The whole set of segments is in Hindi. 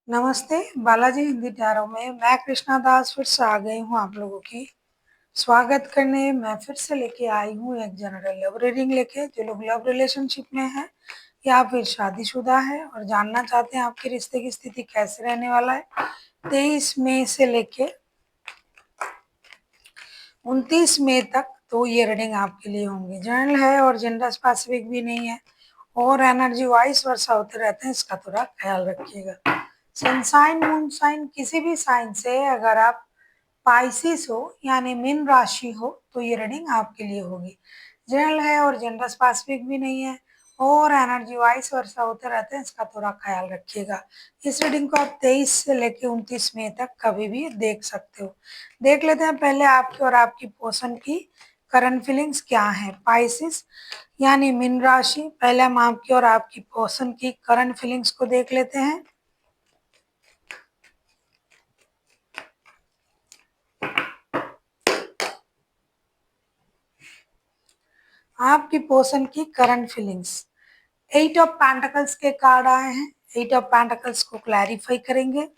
नमस्ते, बालाजी हिंदी टैरो में मैं कृष्णा दास फिर से आ गई हूँ आप लोगों की स्वागत करने। मैं फिर से लेके आई हूँ एक जनरल लव रीडिंग लेके। जो लोग लव रिलेशनशिप में है या फिर शादीशुदा है और जानना चाहते हैं आपके रिश्ते की स्थिति कैसे रहने वाला है 23 मई से लेके 29 मई तक, तो ये रीडिंग आपके लिए होंगी। जनरल है और जेंडर स्पेसिफिक भी नहीं है और एनर्जी वाइस वर्षा होते रहते हैं, इसका थोड़ा ख्याल रखिएगा। सनसाइन मून साइन किसी भी साइन से अगर आप पाइसिस हो यानी मीन राशि हो तो ये रीडिंग आपके लिए होगी। जनरल है और जेंडर स्पेसिफिक भी नहीं है और एनर्जी वाइस वर्षा होते रहते हैं, इसका थोड़ा ख्याल रखिएगा। इस रीडिंग को आप 23 से लेके 29 मई तक कभी भी देख सकते हो। देख लेते हैं पहले आपकी और आपकी पर्सन की करंट फीलिंग्स क्या है। पाइसिस यानी मीन राशि, पहले हम आपकी और आपकी पर्सन की करंट फीलिंग्स को देख लेते हैं। आपकी पर्सन की करंट फीलिंग्स, 8 ऑफ पेंटिकल्स के कार्ड आए हैं। 8 ऑफ पेंटिकल्स को क्लैरिफाई करेंगे।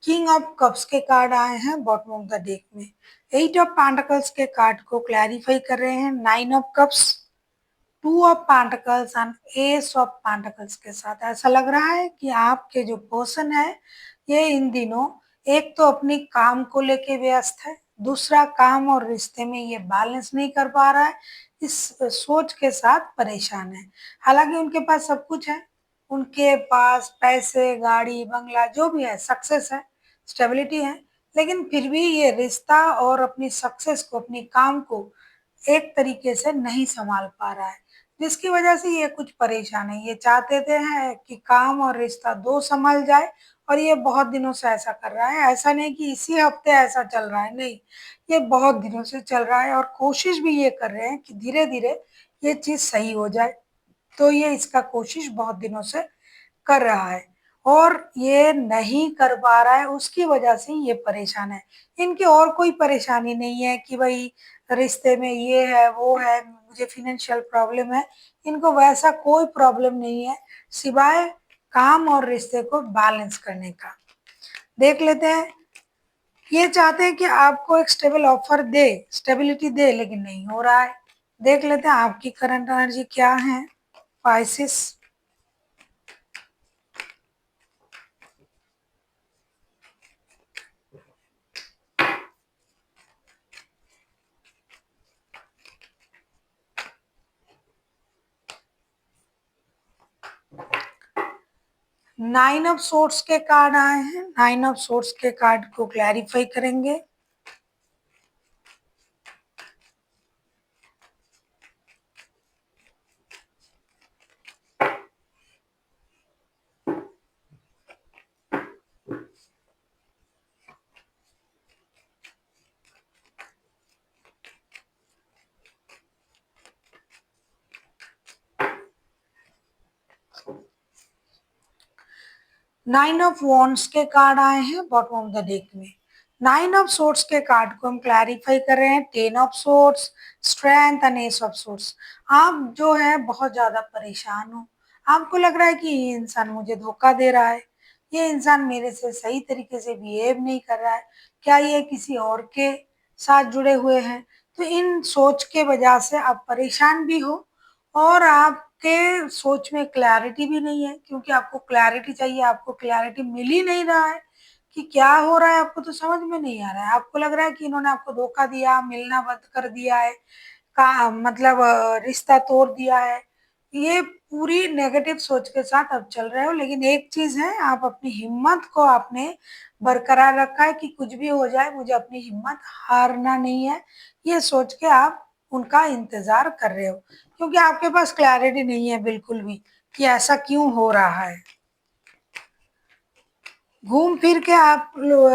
किंग ऑफ कप्स के कार्ड आए हैं बॉटम ऑफ द डेक में। 8 ऑफ पेंटिकल्स के कार्ड को क्लैरिफाई कर रहे हैं 9 of cups, 2 of pentacles and S of pentacles के साथ। ऐसा लग रहा है कि आपके जो पर्सन है ये इन दिनों एक तो अपनी काम को लेके व्यस्त है, दूसरा काम और रिश्ते में ये बैलेंस नहीं कर पा रहा है, इस सोच के साथ परेशान है। हालांकि उनके पास सब कुछ है, उनके पास पैसे, गाड़ी, बंगला जो भी है, सक्सेस है, स्टेबिलिटी है, लेकिन फिर भी ये रिश्ता और अपनी सक्सेस को, अपनी काम को एक तरीके से नहीं संभाल पा रहा है, जिसकी वजह से ये कुछ परेशान है। ये चाहते थे हैं कि काम और रिश्ता दो संभल जाए और ये बहुत दिनों से ऐसा कर रहा है। ऐसा नहीं कि इसी हफ्ते ऐसा चल रहा है, नहीं, ये बहुत दिनों से चल रहा है और कोशिश भी ये कर रहे हैं कि धीरे धीरे ये चीज सही हो जाए। तो ये इसका कोशिश बहुत दिनों से कर रहा है और ये नहीं कर पा रहा है, उसकी वजह से ये परेशान है। इनकी और कोई परेशानी नहीं है कि भाई रिश्ते में ये है वो है, मुझे फिनेंशियल प्रॉब्लम है। इनको वैसा कोई प्रॉब्लम नहीं है सिवाय काम और रिश्ते को बैलेंस करने का। देख लेते हैं। ये चाहते हैं कि आपको एक स्टेबल ऑफर दे, स्टेबिलिटी दे, लेकिन नहीं हो रहा है। देख लेते हैं आपकी करंट एनर्जी क्या है पाइसिस। 9 ऑफ सोर्ट्स के कार्ड आए हैं। 9 ऑफ सोर्ट्स के कार्ड को क्लैरिफाई करेंगे। नाइन ऑफ वॉन्ड्स के कार्ड आए हैं बॉटम ऑफ द डेक में। 9 ऑफ सोर्ट्स के कार्ड को हम क्लैरिफाई कर रहे हैं। 10 of sorts, strength and S of sorts. आप जो है बहुत ज्यादा परेशान हो, आपको लग रहा है कि ये इंसान मुझे धोखा दे रहा है, ये इंसान मेरे से सही तरीके से बिहेव नहीं कर रहा है, क्या ये किसी और के साथ जुड़े हुए हैं। तो इन सोच के वजह से आप परेशान भी हो और आपके सोच में क्लैरिटी भी नहीं है, क्योंकि आपको क्लैरिटी चाहिए, आपको क्लैरिटी मिल ही नहीं रहा है कि क्या हो रहा है। आपको तो समझ में नहीं आ रहा है, आपको लग रहा है कि इन्होंने आपको धोखा दिया, मिलना बंद कर दिया है, का मतलब रिश्ता तोड़ दिया है। ये पूरी नेगेटिव सोच के साथ आप चल रहे हो। लेकिन एक चीज है, आप अपनी हिम्मत को आपने बरकरार रखा है कि कुछ भी हो जाए मुझे अपनी हिम्मत हारना नहीं है, ये सोच के आप उनका इंतजार कर रहे हो, क्योंकि आपके पास क्लैरिटी नहीं है बिल्कुल भी कि ऐसा क्यों हो रहा है। घूम फिर के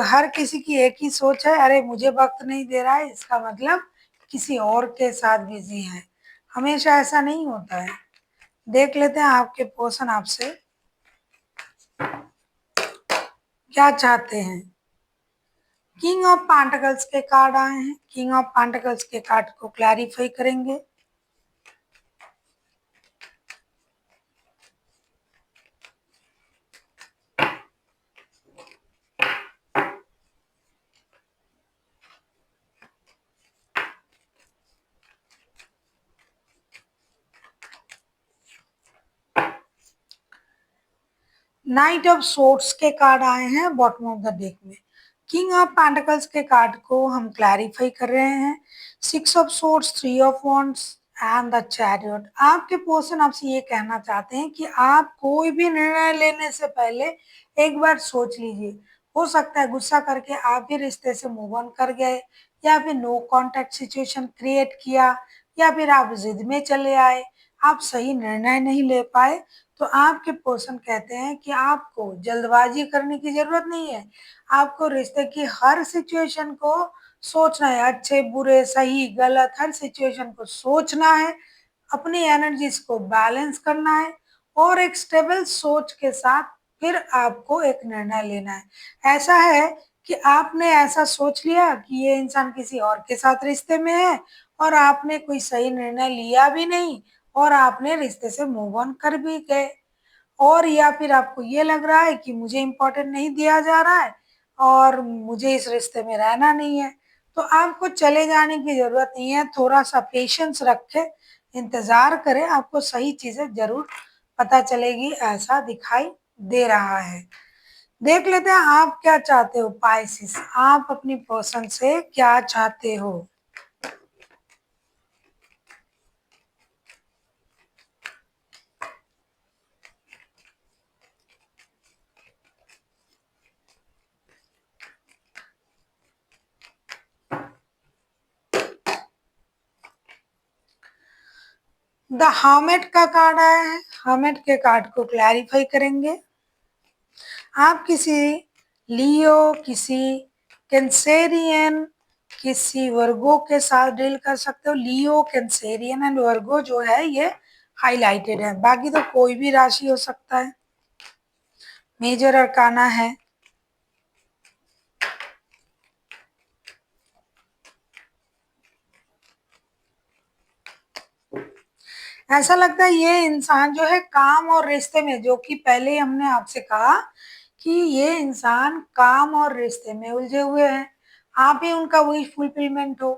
हर किसी की एक ही सोच है, अरे मुझे वक्त नहीं दे रहा है, इसका मतलब किसी और के साथ बिजी है। हमेशा ऐसा नहीं होता है। देख लेते हैं आपके पर्सन आपसे क्या चाहते हैं। किंग ऑफ पेंटिकल्स के कार्ड आए हैं। किंग ऑफ पेंटिकल्स के कार्ड को क्लैरिफाई करेंगे। नाइट ऑफ सोर्ड्स के कार्ड आए हैं बॉटम ऑफ द डेक में। किंग ऑफ पेंटिकल्स के कार्ड को हम क्लैरिफाई कर रहे हैं। Six of swords, three of wands and the chariot. आपके पर्सन आपसे ये कहना चाहते हैं कि आप कोई भी निर्णय लेने से पहले एक बार सोच लीजिए। हो सकता है गुस्सा करके आप भी रिश्ते से मूव ऑन कर गए, या फिर नो कॉन्टैक्ट सिचुएशन क्रिएट किया, या फिर आप जिद में चले आए, आप सही निर्णय नहीं ले पाए। तो आपके पर्सन कहते हैं कि आपको जल्दबाजी करने की जरूरत नहीं है। आपको रिश्ते की हर सिचुएशन को सोचना है, अच्छे बुरे सही गलत हर सिचुएशन को सोचना है, अपनी एनर्जीज को बैलेंस करना है, और एक स्टेबल सोच के साथ फिर आपको एक निर्णय लेना है। ऐसा है कि आपने ऐसा सोच लिया कि ये इंसान किसी और के साथ रिश्ते में है, और आपने कोई सही निर्णय लिया भी नहीं, और आपने रिश्ते से मूव ऑन कर भी गए। और या फिर आपको ये लग रहा है कि मुझे इम्पोर्टेंट नहीं दिया जा रहा है और मुझे इस रिश्ते में रहना नहीं है, तो आपको चले जाने की जरूरत नहीं है। थोड़ा सा पेशेंस रखें, इंतजार करें, आपको सही चीजें जरूर पता चलेगी, ऐसा दिखाई दे रहा है। देख लेते हैं आप क्या चाहते हो पाइसिस, आप अपनी पर्सन से क्या चाहते हो। द हर्मिट का कार्ड आया है। हर्मिट के कार्ड को क्लैरिफाई करेंगे। आप किसी लियो, किसी कैंसेरियन, किसी वर्गो के साथ डील कर सकते हो। लियो, कैंसेरियन एंड वर्गो जो है ये हाईलाइटेड है, बाकी तो कोई भी राशि हो सकता है। मेजर अरकाना है। ऐसा लगता है ये इंसान जो है काम और रिश्ते में, जो कि पहले ही हमने आपसे कहा कि ये इंसान काम और रिश्ते में उलझे हुए हैं, आप ही उनका विश फुलफिलमेंट हो,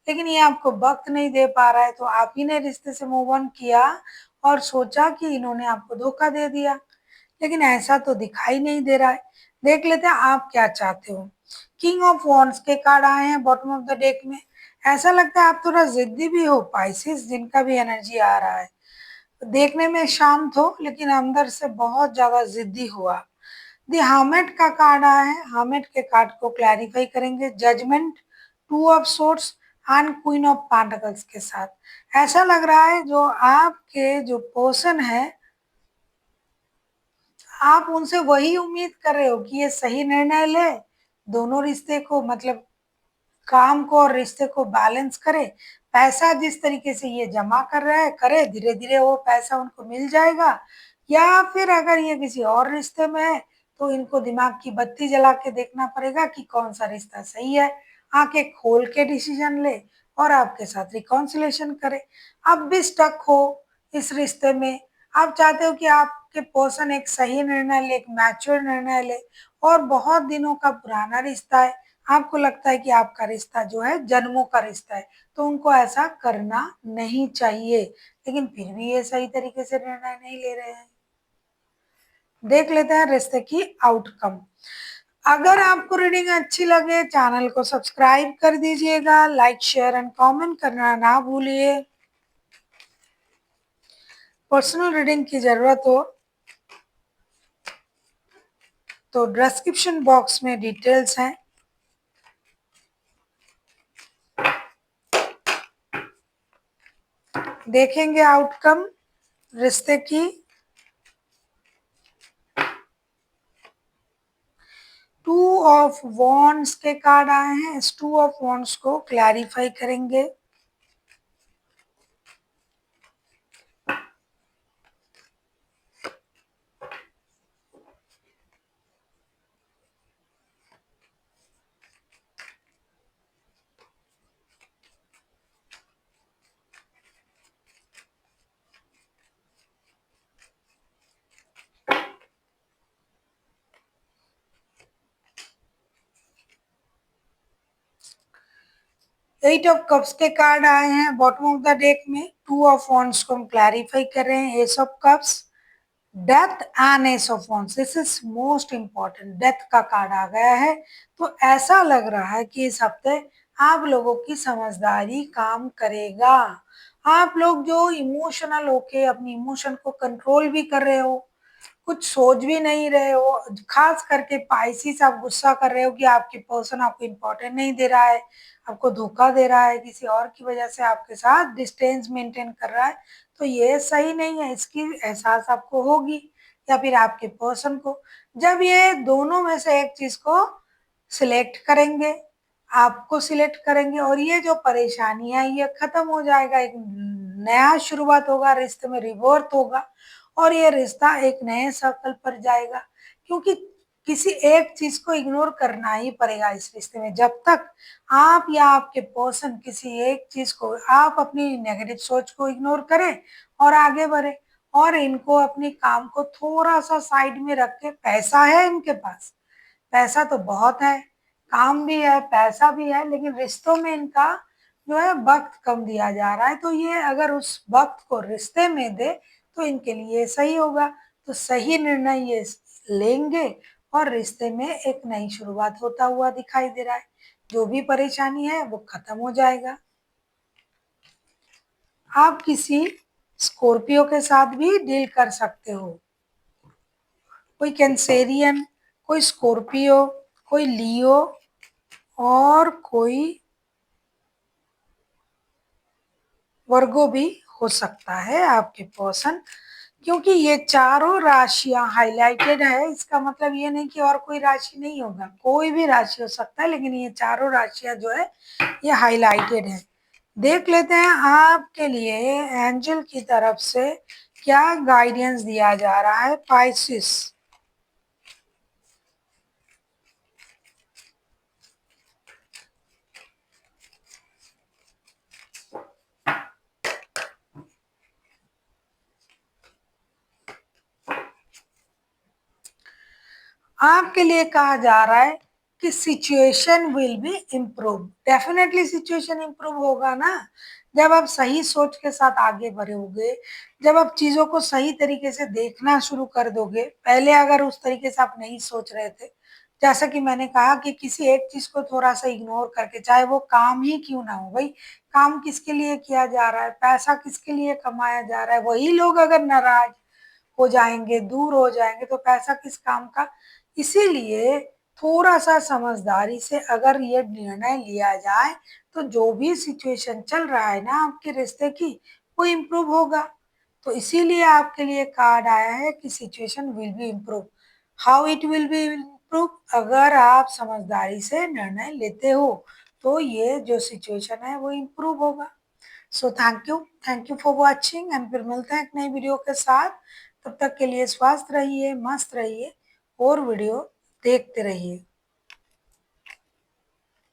लेकिन ये आपको वक्त नहीं दे पा रहा है, तो आप ही ने रिश्ते से मूव ऑन किया और सोचा कि इन्होंने आपको धोखा दे दिया, लेकिन ऐसा तो दिखाई नहीं दे रहा है। देख लेते हैं आप क्या चाहते हो। किंग ऑफ वॉन्ड्स के कार्ड आए हैं बॉटम ऑफ द डेक में। ऐसा लगता है आप थोड़ा जिद्दी भी हो पाइसिस, जिनका भी एनर्जी आ रहा है। देखने में शांत हो लेकिन अंदर से बहुत ज्यादा जिद्दी हुआ। द हर्मिट का कार्ड आया है। हर्मिट के कार्ड को क्लैरिफाई करेंगे। Judgement, two of swords and queen of pentacles के साथ। ऐसा लग रहा है जो आपके जो पर्सन है, आप उनसे वही उम्मीद कर रहे हो कि ये सही निर्णय ले, दोनों रिश्ते को मतलब काम को और रिश्ते को बैलेंस करे। पैसा जिस तरीके से ये जमा कर रहा है करे, धीरे धीरे वो पैसा उनको मिल जाएगा। या फिर अगर ये किसी और रिश्ते में है तो इनको दिमाग की बत्ती जला के देखना पड़ेगा कि कौन सा रिश्ता सही है, आंखें खोल के डिसीजन ले और आपके साथ रिकॉन्सिलेशन करे। अब भी स्टक हो इस रिश्ते में, आप चाहते हो कि आपके पर्सन एक सही निर्णय ले, एक मैच्योर निर्णय ले, और बहुत दिनों का पुराना रिश्ता है, आपको लगता है कि आपका रिश्ता जो है जन्मों का रिश्ता है, तो उनको ऐसा करना नहीं चाहिए, लेकिन फिर भी ये सही तरीके से निर्णय नहीं ले रहे हैं। देख लेते हैं रिश्ते की आउटकम। अगर आपको रीडिंग अच्छी लगे चैनल को सब्सक्राइब कर दीजिएगा, लाइक शेयर एंड कमेंट करना ना भूलिए। पर्सनल रीडिंग की जरूरत हो तो डिस्क्रिप्शन बॉक्स में डिटेल्स हैं। देखेंगे आउटकम रिश्ते की। 2 ऑफ वॉन्ड्स के कार्ड आए हैं, इस 2 ऑफ वॉन्ड्स को क्लैरिफाई करेंगे। एट ऑफ कप्स के कार्ड आए हैं बॉटम ऑफ द डेक में। 2 ऑफ वॉन्ड्स को हम क्लैरिफाई कर रहे हैं। S of cups, death and S of wands, this is most important. Death का कार्ड आ गया है, तो ऐसा लग रहा है कि इस हफ्ते आप लोगों की समझदारी काम करेगा। आप लोग जो इमोशनल होके अपनी इमोशन को कंट्रोल भी कर रहे हो, कुछ सोच भी नहीं रहे हो, खास करके पाइसिस आप गुस्सा कर रहे हो कि आपके पर्सन आपको इम्पोर्टेंट नहीं दे रहा है, आपको धोखा दे रहा है, किसी और की वजह से आपके साथ डिस्टेंस मेंटेन कर रहा है, तो ये सही नहीं है। इसकी एहसास आपको होगी या फिर आपके पर्सन को। जब ये दोनों में से एक चीज को सिलेक्ट करेंगे, आपको सिलेक्ट करेंगे और ये जो परेशानी है ये खत्म हो जाएगा, एक नया शुरुआत होगा, रिश्ते में रिवर्थ होगा और ये रिश्ता एक नए सर्कल पर जाएगा। क्योंकि किसी एक चीज को इग्नोर करना ही पड़ेगा इस रिश्ते में। जब तक आप या आपके पर्सन किसी एक चीज को, आप अपनी नेगेटिव सोच को इग्नोर करें और आगे बढ़े और इनको अपनी काम को थोड़ा सा साइड में रख के, पैसा है इनके पास, पैसा तो बहुत है, काम भी है, पैसा भी है, लेकिन रिश्तों में इनका जो है वक्त कम दिया जा रहा है। तो ये अगर उस वक्त को रिश्ते में दे तो इनके लिए सही होगा। तो सही निर्णय ये लेंगे और रिश्ते में एक नई शुरुआत होता हुआ दिखाई दे रहा है। जो भी परेशानी है वो खत्म हो जाएगा। आप किसी स्कॉर्पियो के साथ भी डील कर सकते हो। कोई कैंसेरियन, कोई स्कॉर्पियो, कोई लियो और कोई वर्गो भी हो सकता है आपके पर्सन। क्योंकि ये चारों राशियां हाईलाइटेड है, इसका मतलब ये नहीं कि और कोई राशि नहीं होगा, कोई भी राशि हो सकता है, लेकिन ये चारों राशियां जो है ये हाईलाइटेड है। देख लेते हैं आपके लिए एंजल की तरफ से क्या गाइडेंस दिया जा रहा है पाइसिस। आपके लिए कहा जा रहा है कि situation will be improve. Definitely situation improve होगा ना, जब आप सही सोच के साथ आगे बढ़ोगे, जब आप चीजों को सही तरीके से देखना शुरू कर दोगे। पहले अगर उस तरीके से आप नहीं सोच रहे थे, जैसा कि मैंने कहा कि किसी एक चीज को थोड़ा सा इग्नोर करके, चाहे वो काम ही क्यों ना हो, भाई काम किसके लिए किया जा रहा है, पैसा किसके लिए कमाया जा रहा है, वही लोग अगर नाराज हो जाएंगे, दूर हो जाएंगे, तो पैसा किस काम का। इसीलिए थोड़ा सा समझदारी से अगर ये निर्णय लिया जाए तो जो भी सिचुएशन चल रहा है ना आपके रिश्ते की, वो इम्प्रूव होगा। तो इसीलिए आपके लिए कार्ड आया है कि situation will be improve. How it will be improve, अगर आप समझदारी से निर्णय लेते हो तो ये जो सिचुएशन है वो इम्प्रूव होगा। So thank you for watching and फिर मिलते हैं एक नई वीडियो के साथ। तब तक के लिए स्वस्थ रहिए, मस्त रहिए और वीडियो देखते रहिए।